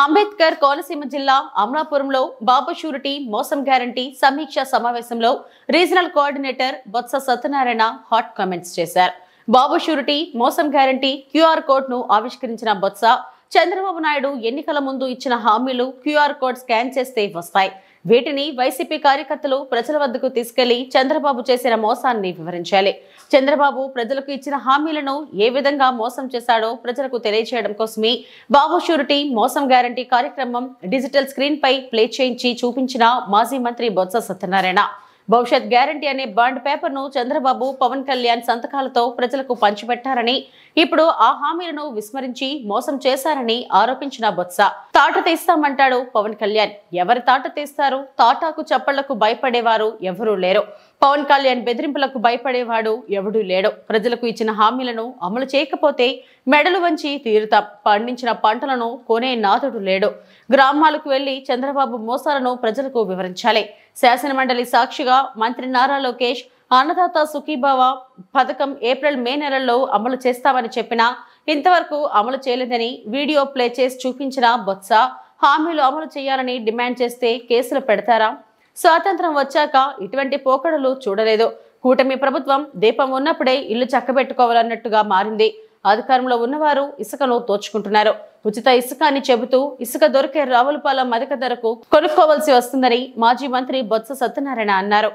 అంబేద్కర్ కోనసీమ జిల్లా అమలాపురంలో బాబు షూరిటీ మోసం గ్యారంటీ సమీక్ష సమావేశంలో regional coordinator Botsa Satyanarayana hot comments చేశారు. బాబు షూరిటీ మోసం గ్యారంటీ క్యూఆర్ కోడ్ ను ఆవిష్కరించిన బొత్స, చంద్రబాబు నాయుడు ఎన్నికల ముందు ఇచ్చిన హామీలు క్యూఆర్ కోడ్ స్కాన్ చేస్తే వస్తాయి. వీటిని వైసీపీ కార్యకర్తలు ప్రజల వద్దకు తీసుకెళ్లి చంద్రబాబు చేసిన మోసాన్ని వివరించాలి. చంద్రబాబు ప్రజలకు ఇచ్చిన హామీలను ఏ విధంగా మోసం చేశాడో ప్రజలకు తెలియజేయడం కోసమే బాబు షూరిటీ మోసం గ్యారంటీ కార్యక్రమం డిజిటల్ స్క్రీన్ పై ప్లే చేయించి చూపించిన మాజీ మంత్రి బొత్స సత్యనారాయణ, భవిష్యత్ గ్యారంటీ అనే బాండ్ పేపర్ ను చంద్రబాబు, పవన్ కళ్యాణ్ సంతకాలతో ప్రజలకు పంచిపెట్టారని, ఇప్పుడు ఆ హామీలను విస్మరించి మోసం చేశారని ఆరోపించిన బొత్స, తాట తీస్తామంటాడు పవన్ కళ్యాణ్. ఎవరి తాట తీస్తారు? తాటాకు చప్పళ్లకు భయపడేవారు ఎవరూ లేరు. పవన్ కళ్యాణ్ బెదిరింపులకు భయపడేవాడు ఎవడూ లేడు. ప్రజలకు ఇచ్చిన హామీలను అమలు చేయకపోతే మెడలు వంచి తీరుతాం. పండించిన పంటలను కొనే నాథుడు లేడు. గ్రామాలకు వెళ్లి చంద్రబాబు మోసాలను ప్రజలకు వివరించాలి. శాసనమండలి సాక్షిగా మంత్రి నారా లోకేష్ అన్నదాత సుఖీభావ పథకం ఏప్రిల్, మే నెలల్లో అమలు చేస్తామని చెప్పినా ఇంతవరకు అమలు చేయలేదని వీడియో ప్లే చేసి చూపించిన బొత్స, హామీలు అమలు చేయాలని డిమాండ్ చేస్తే కేసులు పెడతారా? స్వాతంత్రం వచ్చాక ఇటువంటి పోకడలు చూడలేదు. కూటమి ప్రభుత్వం దీపం ఉన్నప్పుడే ఇల్లు చక్కబెట్టుకోవాలన్నట్టుగా మారింది. అధికారంలో ఉన్నవారు ఇసుకను దోచుకుంటున్నారు. ఉచిత ఇసుక అని చెబుతూ ఇసుక దొరికే రావులపాలెం అధిక ధరకు కొనుక్కోవాల్సి వస్తుందని మాజీ మంత్రి బొత్స సత్యనారాయణ అన్నారు.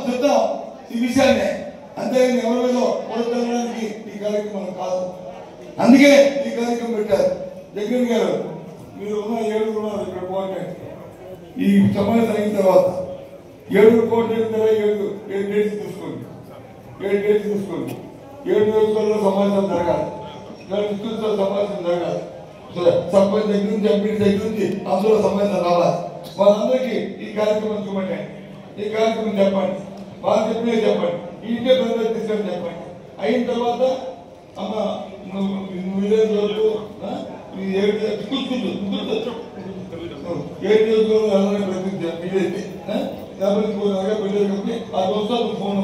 చెప్తాం ఈ విషయాన్ని. అంతేగాని ఎవరిలో కొడతానికి ఈ కార్యక్రమం కాదు. అందుకే ఈ కార్యక్రమం పెట్టారు. జగన్ గారు, మీరు ఉన్న 7 ఉన్నారు ఇక్కడ కోఆర్డినేటర్. ఈ సమావేశం అయిన తర్వాత 7 కోఆర్డినేటర్ 7 డేట్స్ తీసుకోండి. 7 డేట్స్ తీసుకోండి. 7 రోజుల్లో సమావేశం జరగాలి. సమావేశం జరగాలి. సర్పంచ్ దగ్గర నుంచి, ఎంపీ దగ్గర నుంచి అందులో సమావేశం రావాలి. వాళ్ళందరికీ ఈ కార్యక్రమం చూపండి. ఈ కార్యక్రమం చెప్పండి. వాళ్ళు చెప్పినే చెప్పండి. ఇంటే ప్రజలు తీసుకొని చెప్పండి. అయిన తర్వాత అమ్మ నువ్వు ఇదే రోజు 7 ఆ రోజు ఫోన్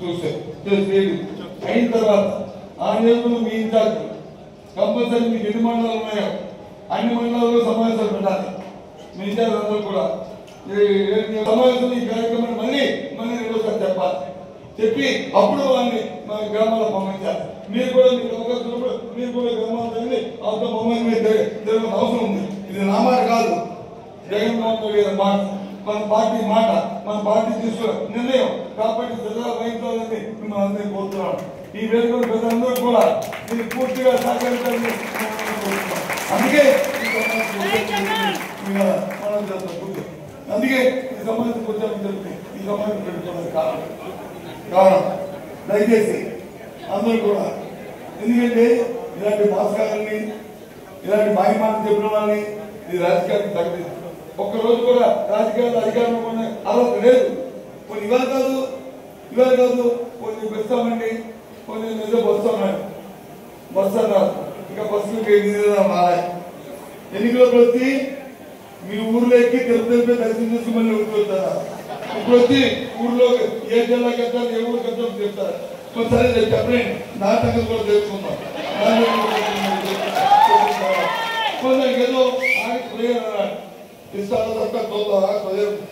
చూస్తే అయిన తర్వాత ఆ నియోజకవర్గం మీ ఇన్ఛార్జ్ కంపల్సరీ మీకు ఎన్ని మండలాలు ఉన్నాయో అన్ని మండలాల్లో సమావేశాలు పెట్టాలి. మీ ఇన్ఛార్జ్ అందరూ కూడా సమావేశం ఈ కార్యక్రమాన్ని మళ్ళీ రెండోసారి చెప్పాలి. చెప్పి అప్పుడు వాళ్ళని మా గ్రామాల్లో పంపించాలి. మీరు కూడా మీకు అవకాశం మీరు కూడా గ్రామాలు వెళ్ళి అంత మమ్మల్ని తెలియని అవసరం ఉంది. ఇది నా మాట కాదు, జగన్మోహన్ రెడ్డి గారి మాట, మన పార్టీ మాట, మన పార్టీ తీసుకున్న నిర్ణయం. కాబట్టి ప్రజలు వహించాలని మిమ్మల్ని అందరినీ కోరుతున్నాను. ఈ వేదిక ప్రజలందరూ కూడా మీరు పూర్తిగా సహకరించాలని కోరుతున్నాం. అందుకే అందుకే ఈ సమాజం కూర్చొని జరిపి ఈ సమాజం పెట్టుకోవడానికి కారణం. దయచేసి అందరూ కూడా, ఎందుకంటే ఇలాంటి భాస్కరాన్ని, ఇలాంటి మాయమాటలు చెప్పిన వాళ్ళని ఇది రాజకీయానికి తగ్గలేదు. ఒక్కరోజు కూడా రాజకీయాలు అధికారంలో ఉన్న అర్హత లేదు. కొన్ని ఇవాళ కాదు కొన్ని వస్తామండి, కొన్ని ఏదో వస్తున్నాడు వస్తున్నారు. ఇంకా బస్సులు మారాయి. ఎన్నికలకు వచ్చి మీ ఊర్లో ఎక్కి తెలుపు దర్శనం చేసి మళ్ళీ ఊరుకొస్తారా? ఇప్పుడు వచ్చి ఊర్లో ఏ జిల్లాకి వెళ్తారు, ఏ ఊరికి వెళ్తారు చెప్తారు. సరే చెప్పండి, నా సంగతి కూడా తెలుసుకుందాం. ఏదో ఇస్తాను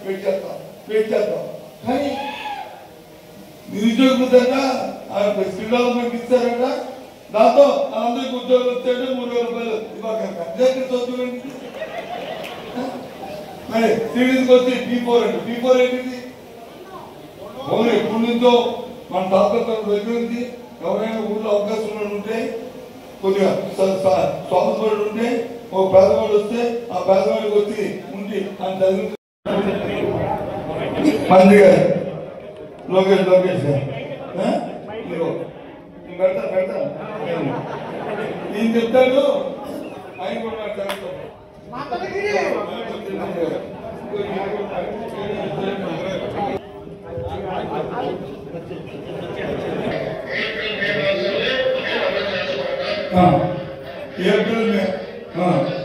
వెయిట్ చేస్తాం. కానీ నిరుద్యోగ స్కిల్ డెవలప్మెంట్ ఇస్తారంట. దాంతో అందరికి ఉద్యోగం వస్తే 3,000 రూపాయలు ఇవ్వకంట. చదువుకోండి. మరి సివిల్కి వచ్చి P4 అండి. P4 ఏంటిది? అవును, ఎప్పటి నుంచో మన తాతల దగ్గర నుంచి ఎవరైనా ఊళ్ళో అవకాశం ఉంటే, కొద్దిగా స్వాతంత్రుడు ఉంటే, ఒక పేదవాడు వస్తే ఆ పేదవాడికి వచ్చి ఉండి అని చదివి మంత్రి గారు లోకేష్ గారు పెడతా నేను చెప్తాడు. ఆయన కూడా చదువుతాడు. अप्रैल में